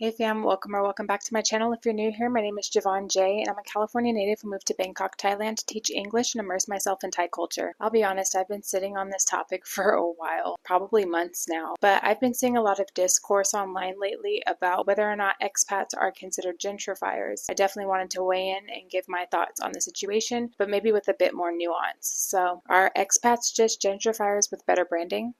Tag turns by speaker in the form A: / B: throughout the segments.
A: Hey fam, welcome back to my channel. If you're new here, my name is Javonnejay and I'm a California native who moved to Bangkok, Thailand to teach English and immerse myself in Thai culture. I'll be honest, I've been sitting on this topic for a while, probably months now, but I've been seeing a lot of discourse online lately about whether or not expats are considered gentrifiers. I definitely wanted to weigh in and give my thoughts on the situation, but maybe with a bit more nuance. So, are expats just gentrifiers with better branding?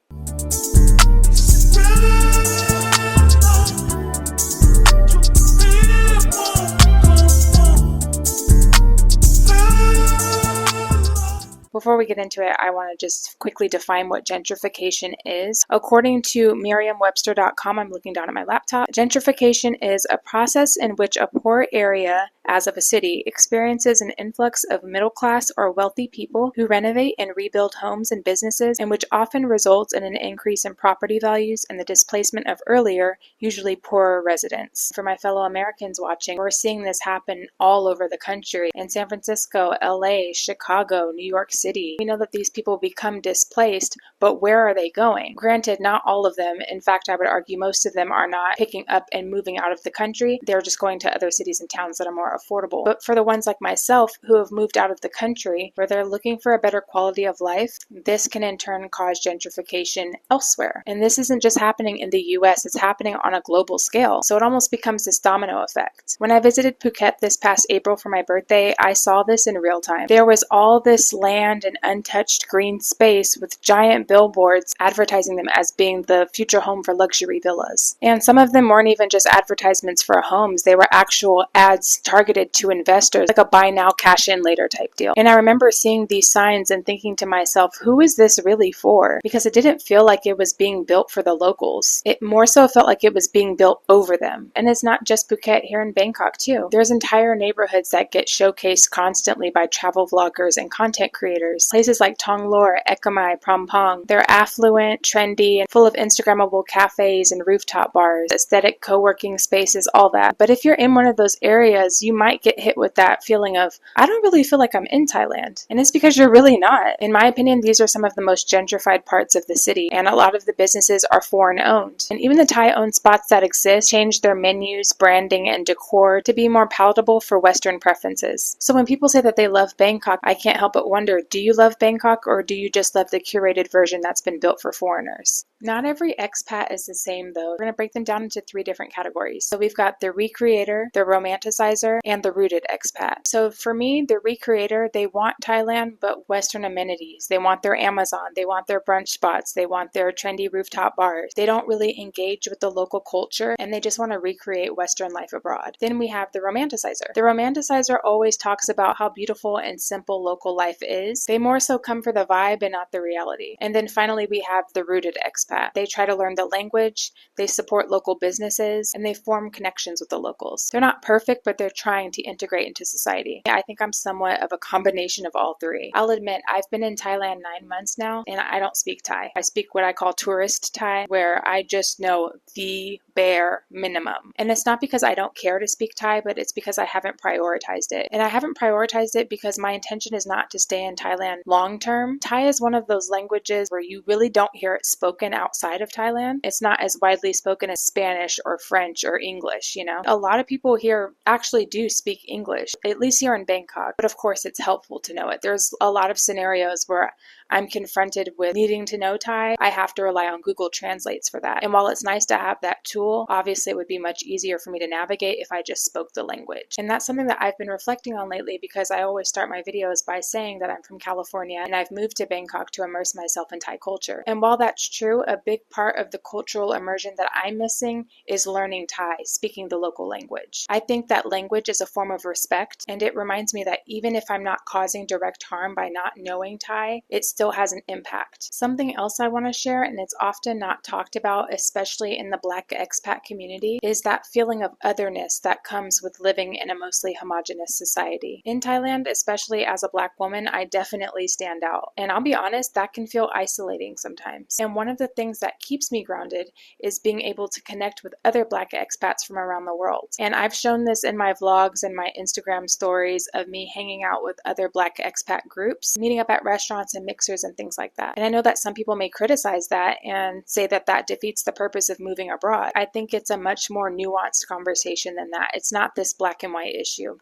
A: Before we get into it, I want to just quickly define what gentrification is. According to Merriam-Webster.com, I'm looking down at my laptop. Gentrification is a process in which a poor area, as of a city, experiences an influx of middle-class or wealthy people who renovate and rebuild homes and businesses, and which often results in an increase in property values and the displacement of earlier, usually poorer residents. For my fellow Americans watching, we're seeing this happen all over the country. In San Francisco, LA, Chicago, New York City. We know that these people become displaced, but where are they going? Granted, not all of them. In fact, I would argue most of them are not picking up and moving out of the country. They're just going to other cities and towns that are more affordable. But for the ones like myself who have moved out of the country, where they're looking for a better quality of life, this can in turn cause gentrification elsewhere. And this isn't just happening in the US, it's happening on a global scale. So it almost becomes this domino effect. When I visited Phuket this past April for my birthday, I saw this in real time. There was all this land and untouched green space with giant billboards advertising them as being the future home for luxury villas. And some of them weren't even just advertisements for homes, they were actual ads targeted to investors, like a buy now, cash in later type deal. And I remember seeing these signs and thinking to myself, who is this really for? Because it didn't feel like it was being built for the locals. It more so felt like it was being built over them. And it's not just Phuket, here in Bangkok too. There's entire neighborhoods that get showcased constantly by travel vloggers and content creators. Places like Tonglor, Ekamai, Prampong, they're affluent, trendy, and full of Instagrammable cafes and rooftop bars, aesthetic co-working spaces, all that. But if you're in one of those areas, you might get hit with that feeling of, I don't really feel like I'm in Thailand. And it's because you're really not. In my opinion, these are some of the most gentrified parts of the city, and a lot of the businesses are foreign owned. And even the Thai-owned spots that exist change their menus, branding, and decor to be more palatable for Western preferences. So when people say that they love Bangkok, I can't help but wonder, do you love Bangkok, or do you just love the curated version that's been built for foreigners? Not every expat is the same though. We're going to break them down into three different categories. So we've got the recreator, the romanticizer, and the rooted expat. So for me, the recreator, they want Thailand but Western amenities. They want their Amazon, they want their brunch spots, they want their trendy rooftop bars. They don't really engage with the local culture and they just want to recreate Western life abroad. Then we have the romanticizer. The romanticizer always talks about how beautiful and simple local life is. They more so come for the vibe and not the reality. And then finally we have the rooted expat. They try to learn the language, they support local businesses, and they form connections with the locals. They're not perfect, but they're trying to integrate into society. I think I'm somewhat of a combination of all three. I'll admit, I've been in Thailand 9 months now, and I don't speak Thai. I speak what I call tourist Thai, where I just know the bare minimum. And it's not because I don't care to speak Thai, but it's because I haven't prioritized it. And I haven't prioritized it because my intention is not to stay in Thailand long term. Thai is one of those languages where you really don't hear it spoken outside of Thailand. It's not as widely spoken as Spanish or French or English, you know. A lot of people here actually do speak English, at least here in Bangkok, but of course it's helpful to know it. There's a lot of scenarios where I'm confronted with needing to know Thai. I have to rely on Google Translates for that. And while it's nice to have that tool, obviously it would be much easier for me to navigate if I just spoke the language. And that's something that I've been reflecting on lately because I always start my videos by saying that I'm from California and I've moved to Bangkok to immerse myself in Thai culture. And while that's true, a big part of the cultural immersion that I'm missing is learning Thai, speaking the local language. I think that language is a form of respect, and it reminds me that even if I'm not causing direct harm by not knowing Thai, it still has an impact. Something else I want to share, and it's often not talked about, especially in the Black expat community, is that feeling of otherness that comes with living in a mostly homogenous society. In Thailand, especially as a Black woman, I definitely stand out. And I'll be honest, that can feel isolating sometimes. And one of the things that keeps me grounded is being able to connect with other Black expats from around the world. And I've shown this in my vlogs and my Instagram stories of me hanging out with other Black expat groups, meeting up at restaurants and mixer taxers and things like that. And I know that some people may criticize that and say that that defeats the purpose of moving abroad. I think it's a much more nuanced conversation than that. It's not this black and white issue.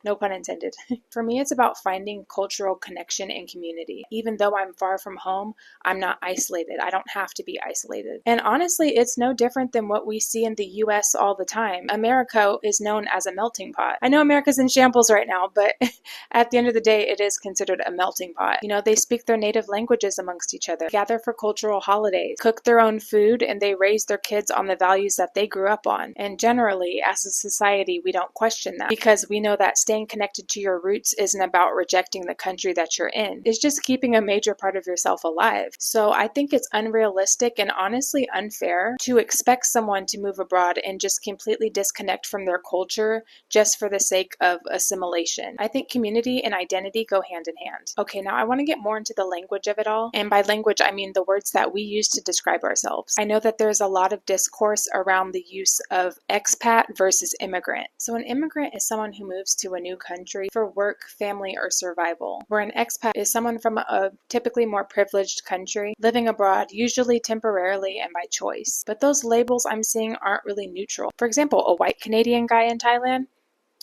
A: No pun intended. For me, it's about finding cultural connection and community. Even though I'm far from home, I'm not isolated. I don't have to be isolated. And honestly, it's no different than what we see in the US all the time. America is known as a melting pot. I know America's in shambles right now, but at the end of the day, it is considered a melting pot. You know, they speak their native languages amongst each other, gather for cultural holidays, cook their own food, and they raise their kids on the values that they grew up on. And generally, as a society, we don't question that because we know that staying connected to your roots isn't about rejecting the country that you're in. It's just keeping a major part of yourself alive. So I think it's unrealistic and honestly unfair to expect someone to move abroad and just completely disconnect from their culture just for the sake of assimilation. I think community and identity go hand in hand. Okay, now I want to get more into the language of it all. And by language, I mean the words that we use to describe ourselves. I know that there's a lot of discourse around the use of expat versus immigrant. So an immigrant is someone who moves to a new country for work, family, or survival, where an expat is someone from a typically more privileged country living abroad, usually temporarily and by choice. But those labels I'm seeing aren't really neutral. For example, a white Canadian guy in Thailand,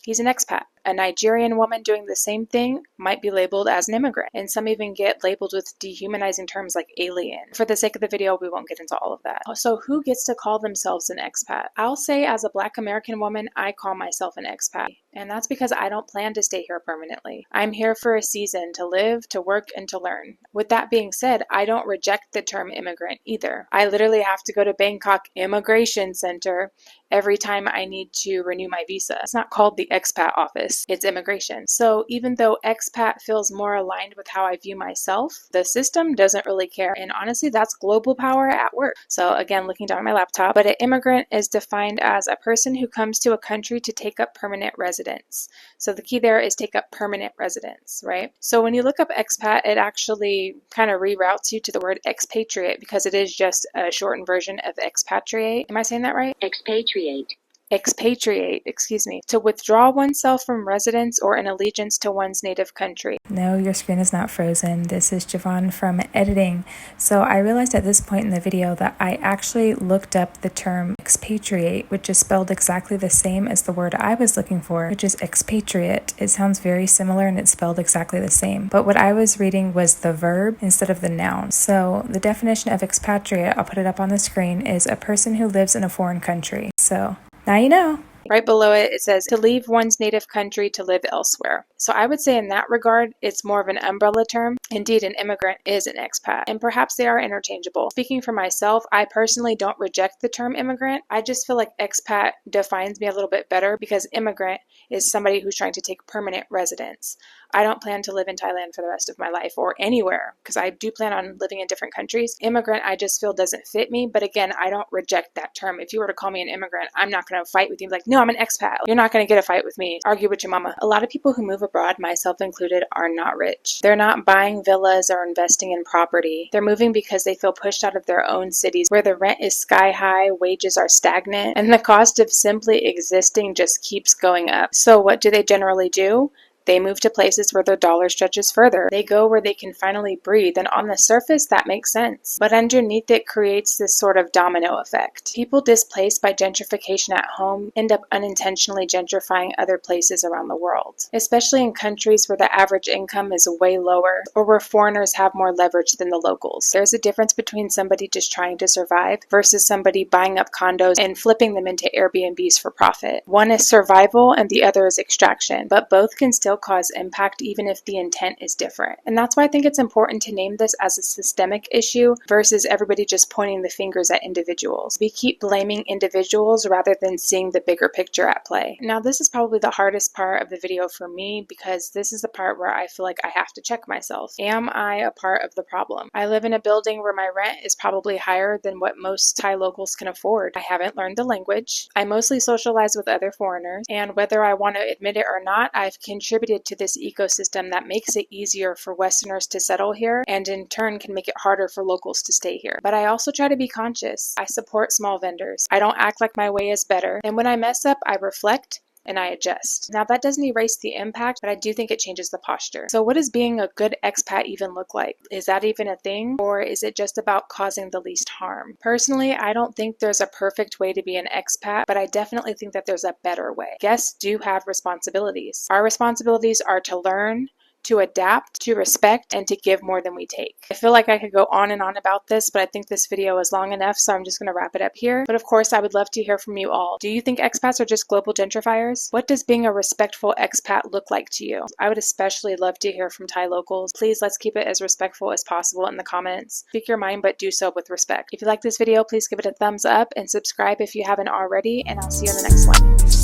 A: he's an expat. A Nigerian woman doing the same thing might be labeled as an immigrant, and some even get labeled with dehumanizing terms like alien. For the sake of the video, we won't get into all of that. So who gets to call themselves an expat? I'll say as a Black American woman, I call myself an expat, and that's because I don't plan to stay here permanently. I'm here for a season to live, to work, and to learn. With that being said, I don't reject the term immigrant either. I literally have to go to Bangkok Immigration Center every time I need to renew my visa. It's not called the expat office. It's immigration. So even though expat feels more aligned with how I view myself, the system doesn't really care. And honestly, that's global power at work. So again, looking down at my laptop, but an immigrant is defined as a person who comes to a country to take up permanent residence. So the key there is take up permanent residence, right? So when you look up expat, it actually kind of reroutes you to the word expatriate because it is just a shortened version of expatriate. Am I saying that right? Expatriate, excuse me, to withdraw oneself from residence or an allegiance to one's native country.
B: No, your screen is not frozen. This is Javon from editing. So I realized at this point in the video that I actually looked up the term expatriate, which is spelled exactly the same as the word I was looking for, which is expatriate. It sounds very similar and it's spelled exactly the same. But what I was reading was the verb instead of the noun. So the definition of expatriate, I'll put it up on the screen, is a person who lives in a foreign country. So now you know.
A: Right below it, it says to leave one's native country to live elsewhere. So I would say in that regard, it's more of an umbrella term. Indeed, an immigrant is an expat, and perhaps they are interchangeable. Speaking for myself, I personally don't reject the term immigrant. I just feel like expat defines me a little bit better because immigrant is somebody who's trying to take permanent residence. I don't plan to live in Thailand for the rest of my life or anywhere because I do plan on living in different countries. Immigrant, I just feel doesn't fit me. But again, I don't reject that term. If you were to call me an immigrant, I'm not going to fight with you like, no, I'm an expat. You're not going to get a fight with me. Argue with your mama. A lot of people who move abroad, myself included, are not rich. They're not buying villas or investing in property. They're moving because they feel pushed out of their own cities where the rent is sky high, wages are stagnant, and the cost of simply existing just keeps going up. So what do they generally do? They move to places where their dollar stretches further. They go where they can finally breathe, and on the surface, that makes sense. But underneath it creates this sort of domino effect. People displaced by gentrification at home end up unintentionally gentrifying other places around the world, especially in countries where the average income is way lower or where foreigners have more leverage than the locals. There's a difference between somebody just trying to survive versus somebody buying up condos and flipping them into Airbnbs for profit. One is survival and the other is extraction, but both can still cause impact even if the intent is different. And that's why I think it's important to name this as a systemic issue versus everybody just pointing the fingers at individuals. We keep blaming individuals rather than seeing the bigger picture at play. Now, this is probably the hardest part of the video for me because this is the part where I feel like I have to check myself. Am I a part of the problem? I live in a building where my rent is probably higher than what most Thai locals can afford. I haven't learned the language. I mostly socialize with other foreigners, and whether I want to admit it or not, I've contributed to this ecosystem that makes it easier for Westerners to settle here and in turn can make it harder for locals to stay here. But I also try to be conscious. I support small vendors. I don't act like my way is better. And when I mess up, I reflect and I adjust. Now that doesn't erase the impact, but I do think it changes the posture. So what does being a good expat even look like? Is that even a thing, or is it just about causing the least harm? Personally, I don't think there's a perfect way to be an expat, but I definitely think that there's a better way. Guests do have responsibilities. Our responsibilities are to learn, to adapt, to respect, and to give more than we take. I feel like I could go on and on about this, but I think this video is long enough, so I'm just going to wrap it up here. But of course, I would love to hear from you all. Do you think expats are just global gentrifiers? What does being a respectful expat look like to you? I would especially love to hear from Thai locals. Please, let's keep it as respectful as possible in the comments. Speak your mind, but do so with respect. If you like this video, please give it a thumbs up and subscribe if you haven't already, and I'll see you in the next one.